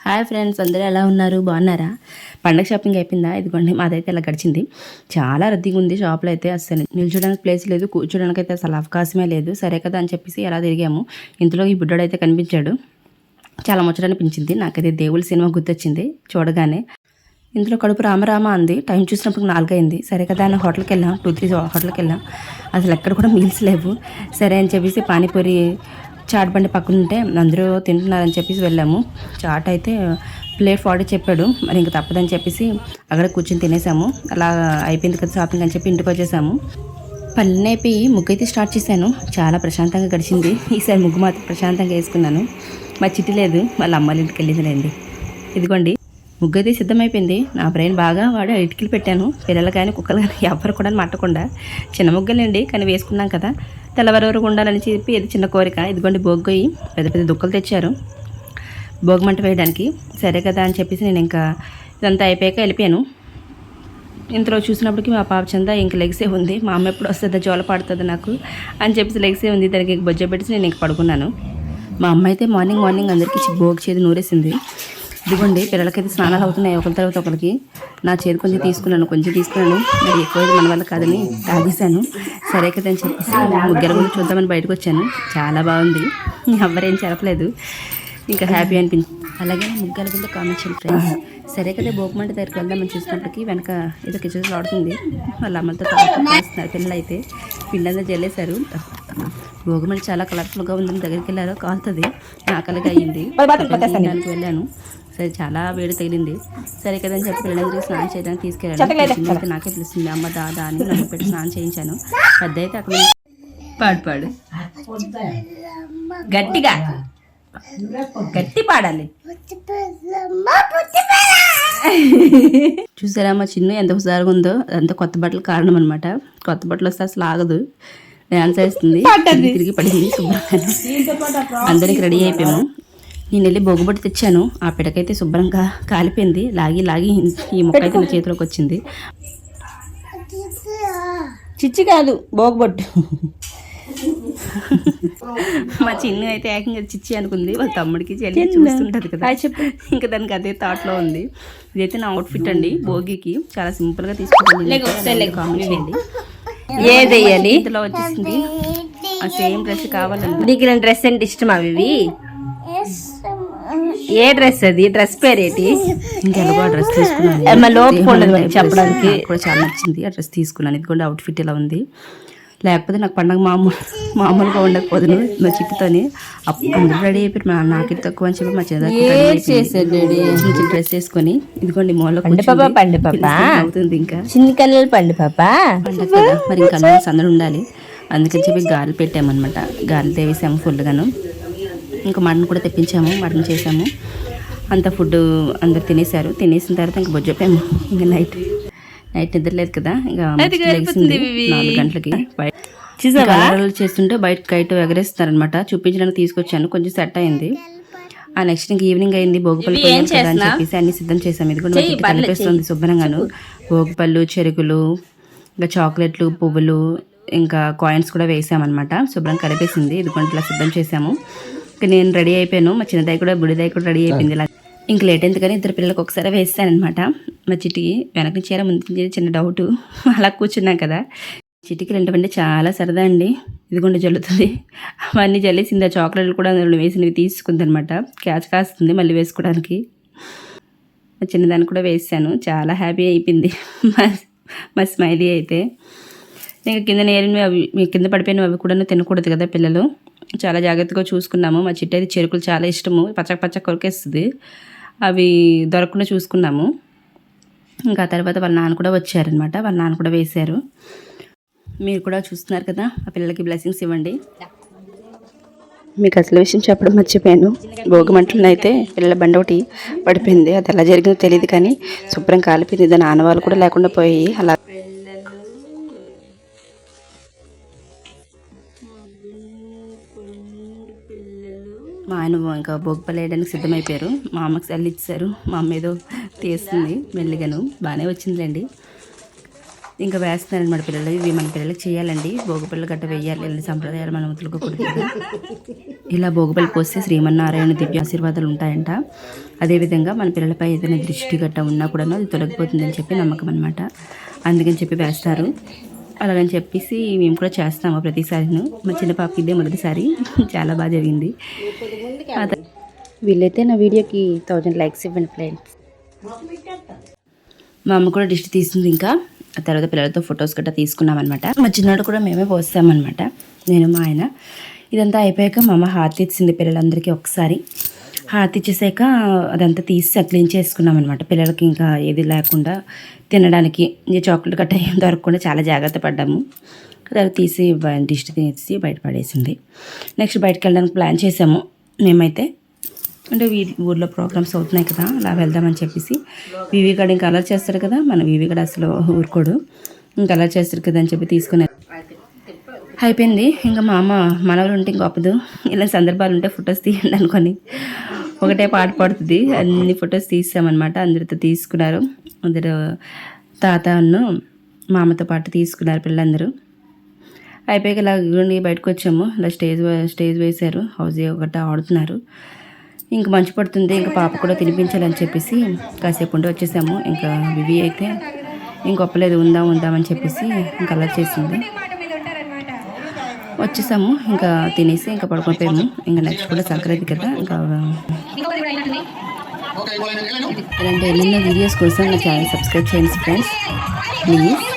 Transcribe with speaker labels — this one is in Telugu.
Speaker 1: హాయ్ ఫ్రెండ్స్, అందరూ ఎలా ఉన్నారు? బాగున్నారా? పండగ షాపింగ్ అయిపోయిందా? ఇదిగోండి, మాదైతే ఇలా గడిచింది. చాలా రద్దీగా ఉంది షాప్లో అయితే. అసలు నిల్చోడానికి ప్లేస్ లేదు, కూర్చోడానికి అయితే అసలు అవకాశమే లేదు. సరే కదా అని చెప్పేసి ఎలా తిరిగాము. ఇంతలో ఈ బుడ్డోడు అయితే కనిపించాడు. చాలా ముచ్చట అనిపించింది నాకైతే. దేవుళ్ళ సినిమా గుర్తొచ్చింది చూడగానే. ఇందులో కడుపు రామరామ అంది. టైం చూసినప్పుడు 4 అయింది. సరే కదా అని హోటల్కి వెళ్ళాం, 2-3 హోటల్కి వెళ్ళాం. అసలు ఎక్కడ కూడా మీల్స్ లేవు. సరే అని చెప్పేసి పానీపూరి చాట్ బండి పక్కన ఉంటే అందరూ తింటున్నారని చెప్పేసి వెళ్ళాము. చాట్ అయితే ప్లేట్ 40 చెప్పాడు. మరి ఇంక తప్పదని చెప్పేసి అక్కడ కూర్చొని తినేసాము. అలా అయిపోయింది కదా షాపింగ్ అని చెప్పి ఇంటికి వచ్చేసాము. పల్లెనైపోయి ముగ్గు అయితే స్టార్ట్ చేశాను. చాలా ప్రశాంతంగా గడిచింది. ఈసారి ముగ్గు మాత్రం ప్రశాంతంగా వేసుకున్నాను. మా చిట్టి లేదు, వాళ్ళ అమ్మాయిల ఇంటికి వెళ్ళిందిలేండి. ఇదిగోండి, ముగ్గు అయితే సిద్ధమైపోయింది. నా బ్రెయిన్ బాగా వాడి ఇటుకలు పెట్టాను. పిల్లలు కానీ కుక్కలు కానీ ఎవరు కూడా మట్టకుండా. చిన్న ముగ్గులండి, కానీ వేసుకున్నాం కదా, తెల్లవారి వరకు ఉండాలని చెప్పి ఇది చిన్న కోరిక. ఇదిగోండి భోగి పెద్ద పెద్ద దుక్కలు తెచ్చారు భోగిమంట వేయడానికి. సరే కదా అని చెప్పేసి నేను ఇంకా ఇదంతా అయిపోయాక వెళ్ళిపోయాను. ఇంతలో చూసినప్పటికీ మా పాప చంద ఇంక లెగ్సే ఉంది. మా అమ్మ ఎప్పుడు వస్తుందో జోల పాడుతుంది నాకు అని చెప్పేసి లెగ్సే ఉంది. దానికి బొజ్జ పెట్టి నేను ఇంక పడుకున్నాను. మా అమ్మ అయితే మార్నింగ్ అందరికీ భోగి చేతి నూరేసింది. ఇదిగోండి, పిల్లలకైతే స్నానాలు అవుతున్నాయి ఒకరి తర్వాత ఒకరికి. నా చేతి కొంచెం తీసుకున్నాను. మరి ఎక్కువ మన వల్ల కాదని తాగేశాను. సరే కదా అని చెప్పేసి ముగ్గుల ముందు చూద్దామని బయటకు వచ్చాను. చాలా బాగుంది, ఎవరేం చెప్పలేదు. ఇంకా హ్యాపీ అనిపించింది. అలాగే ముగ్గుల ముందు కామెంట్ చేయండి ఫ్రెండ్స్. సరే కదా భోగిమంట దగ్గరికి వెళ్దామని చూసినప్పటికీ వెనక ఏదో కిచెన్ ఆడుతుంది. వాళ్ళ అమ్మలతో కాస్తున్నారు పిల్లలు. అయితే పిల్లలంతా జల్లేశారు. భోగిమంట చాలా కలర్ఫుల్గా ఉందని దగ్గరికి వెళ్ళారో కాలుతుంది. నాకు అలాగే అయ్యింది. దానికి వెళ్ళాను. సరే, చాలా వేడి తగిలింది. సరే కదా అని చెప్పి పిల్లలందరికీ స్నానం చేయడానికి తీసుకెళ్ళాను. నాకే పిలుస్తుంది అమ్మ దాదా అని. నన్ను పెట్టి స్నానం చేయించాను. పెద్ద అయితే అక్కడ పాడు గట్టిగా గట్టి పాడాలి. చూసారా మా చిన్ను ఎంత హుషారుగా ఉందో. అంత కొత్త బట్టలు కారణం అనమాట. కొత్త బట్టలు వస్తే అసలు ఆగదు, డాన్స్ వేస్తుంది, తిరిగి పడింది. శుభ్రంగా అందరికి రెడీ అయిపోయాము. నేను వెళ్ళి బొగ్గుబొట్టు తెచ్చాను. ఆ పిడకైతే శుభ్రంగా కాలిపోయింది. లాగి ఈ మొక్క అయితే నా చేతిలోకి వచ్చింది. చిచ్చి కాదు, బొగ్గుబొట్టు. మా చిన్ను అయితే ఏకంగా చిచ్చి అనుకుంది. వాళ్ళ తమ్ముడికి చెల్లి చూస్తుంటది కదా, ఇంకా దానికి అదే థాట్లో ఉంది. ఇదైతే నా అవుట్ఫిట్ అండి భోగికి. చాలా సింపుల్ గా తీసుకుంటాను. కాంబినేషన్ అండి.
Speaker 2: ఏదయ్యాలి
Speaker 1: ఇందులో వచ్చేసింది ఆ సేమ్ డ్రెస్ కావాలండి.
Speaker 2: నీకు డ్రెస్ అంటే ఇష్టం. అవి ఏ డ్రెస్? అది డ్రెస్ పేరేటి?
Speaker 1: ఇంకెలా డ్రెస్ తీసుకున్నాను.
Speaker 2: లోపు చెప్పడానికి
Speaker 1: కూడా చాలా నచ్చింది. ఆ డ్రెస్ తీసుకున్నాను. ఇది కూడా అవుట్ఫిట్ ఇలా ఉంది. లేకపోతే నాకు పండగ మామూలుగా ఉండకపోదును మా చిట్టుతోని. అందరూ రెడీ అయిపోయి నాకు తక్కువ అని చెప్పి మా చిన్న డ్రెస్ వేసుకొని ఇదిగోండి మూల అవుతుంది. ఇంకా
Speaker 2: చిన్న కళ్ళు పండు పాప
Speaker 1: పండగ కదా, మరి ఇంకా అందరూ ఉండాలి. అందుకని చెప్పి గారెలు పెట్టామన్నమాట. గారెలు తేవేసాము ఫుల్గాను. ఇంకా మటన్ కూడా తెప్పించాము, మటన్ చేసాము. అంత ఫుడ్ అందరు తినేసారు. తినేసిన తర్వాత ఇంకా బొజ్జపోయాము. ఇంకా నైట్ నిద్రలేదు కదా, ఇంకా 4 గంటలకి చేస్తుంటే బయట కైట్ ఎగరేస్తున్నారనమాట. చూపించడానికి తీసుకొచ్చాను. కొంచెం సెట్ అయింది. ఆ నెక్స్ట్ ఇంకా ఈవినింగ్ అయింది. భోగిపల్లి పోయాను కదా అని చెప్పేసి అన్ని సిద్ధం చేసాము. ఇది కూడా కనిపిస్తుంది శుభ్రంగాను. భోగిపళ్ళు, చెరుకులు, ఇంకా చాక్లెట్లు, పువ్వులు, ఇంకా కాయిన్స్ కూడా వేసామన్నమాట. శుభ్రం కలిపేసింది. ఇది కొంచెం ఇట్లా సిద్ధం చేసాము. ఇంకా నేను రెడీ అయిపోయాను. మా చిన్నదాయి కూడా బుడిదాయి కూడా రెడీ అయిపోయింది. ఇలా ఇంక లేట్ అయింది కానీ 2 పిల్లలకు ఒకసారి వేస్తానమాట. మా చిటికి వెనక చీర ముందు చిన్న డౌట్. అలా కూర్చున్నాం కదా. చిటికి 2 అంటే చాలా సరదా అండి. ఇదిగోండి జల్లుతుంది. అవన్నీ జల్లేసింది. ఆ చాక్లెట్లు కూడా అందులో వేసినవి తీసుకుంది అనమాట. క్యాచ్ కాస్తుంది మళ్ళీ వేసుకోవడానికి. మా చిన్నదాన్ని కూడా వేసాను. చాలా హ్యాపీ అయిపోయింది మా స్మైలీ అయితే. ఇంకా కింద నేరినవి అవి కింద పడిపోయినవి అవి కూడా తినకూడదు కదా పిల్లలు. చాలా జాగ్రత్తగా చూసుకున్నాము. మా చిట్టి అయితే చెరుకులు చాలా ఇష్టము. పచ్చ కొరికేస్తుంది. అవి దొరకకుండా చూసుకున్నాము. ఇంకా తర్వాత వాళ్ళ నాన్న కూడా వచ్చారనమాట. వాళ్ళ నాన్న కూడా వేశారు. మీరు కూడా చూస్తున్నారు కదా. ఆ పిల్లలకి బ్లెస్సింగ్స్ ఇవ్వండి. మీకు అసలు విషయం చెప్పడం మర్చిపోయాను. భోగిమంటలను అయితే పిల్లల బండి ఒకటి పడిపోయింది. అది ఎలా జరిగిందో తెలియదు కానీ శుభ్రం కాలిపోయింది. దాని ఆనవాళ్ళు కూడా లేకుండా పోయి అలా మా ఆయన ఇంకా భోగిపల్లి వేయడానికి సిద్ధమైపోయారు. మా అమ్మకి సెల్ ఇచ్చారు. మా అమ్మ ఏదో తీస్తుంది మెల్లిగాను. బాగానే వచ్చిందిలేండి. ఇంకా వేస్తున్నారనమాట పిల్లలు. ఇవి మన పిల్లలకి చేయాలండి, భోగిపళ్ళు గట్ట వేయాలి, ఇలాంటి సంప్రదాయాలు మన వదులుకోకూడదు. ఇలా భోగిపళ్ళు పోస్తే శ్రీమన్నారాయణ దివ్య ఆశీర్వాదాలు ఉంటాయంట. అదేవిధంగా మన పిల్లలపై ఏదైనా దృష్టి గట్ట ఉన్నా కూడా అది తొలగిపోతుందని చెప్పి నమ్మకం అనమాట. అందుకని చెప్పి వేస్తారు. అలాగని చెప్పేసి మేము కూడా చేస్తాము ప్రతిసారిను. మా చిన్న పాపకి ఇదే మొదటిసారి, చాలా బాగా జరిగింది.
Speaker 2: వీళ్ళైతే నా వీడియోకి 1000 లైక్స్ ఇవ్వండి ఫ్రెండ్స్.
Speaker 1: మా అమ్మ కూడా డిష్ తీసింది. ఇంకా ఆ తర్వాత పిల్లలతో ఫొటోస్ గట్రా తీసుకున్నాం అనమాట. మా చిన్నాడు కూడా మేమే పోస్తామన్నమాట, నేను మా ఆయన. ఇదంతా అయిపోయాక మా అమ్మ హారతి ఇచ్చింది పిల్లలందరికీ ఒకసారి. హారతి ఇచ్చేసాక అదంతా తీసి క్లీన్ చేసుకున్నాం అనమాట. పిల్లలకి ఇంకా ఏది లేకుండా తినడానికి ఈ చాక్లెట్ గట్రా ఏం దొరకకుండా చాలా జాగ్రత్త పడ్డాము. తర్వాత తీసి డిష్ తీసి బయట పడేసింది. నెక్స్ట్ బయటకు వెళ్ళడానికి ప్లాన్ చేసాము మేమైతే. అంటే ఊర్లో ప్రోగ్రామ్స్ అవుతున్నాయి కదా, అలా వెళ్దామని చెప్పేసి. వివి గడ ఇంకా అలర్ట్ చేస్తారు కదా, మన వివి గడ అసలు ఊరుకోడు, ఇంకా అలర్ట్ చేస్తారు కదా అని చెప్పి తీసుకుని అయిపోయింది. ఇంకా మా అమ్మ మనవలు ఉంటే ఇంకా అప్పదు, ఇలా సందర్భాలు ఉంటే ఫొటోస్ తీయండి అనుకొని ఒకటే పాట పాడుతుంది. అన్ని ఫొటోస్ తీసామన్నమాట. అందరితో తీసుకున్నారు. అందరు తాతను మా అమ్మతో పాటు తీసుకున్నారు పిల్లలందరూ. అయిపోయాక ఇలా బయటకు వచ్చాము. ఇలా స్టేజ్ వేశారు, హౌస్ ఒకటి ఆడుతున్నారు. ఇంక మంచు పడుతుంది, ఇంకా పాప కూడా తినిపించాలని చెప్పేసి కాసేపు ఉండి వచ్చేసాము. ఇంకా వివి అయితే ఇంకొప్పలేదు, ఉందామని చెప్పేసి ఇంకా అలా చేసింది. వచ్చేసాము, ఇంకా తినేసి ఇంకా పడుకోపోయాము. ఇంకా నెక్స్ట్ కూడా సంక్రాంతి కదా, ఇంకా ఇలాంటి ఎన్నెన్నో వీడియోస్ కోసం నా ఛానల్ సబ్స్క్రైబ్ చేయండి ఫ్రెండ్స్ ప్లీజ్.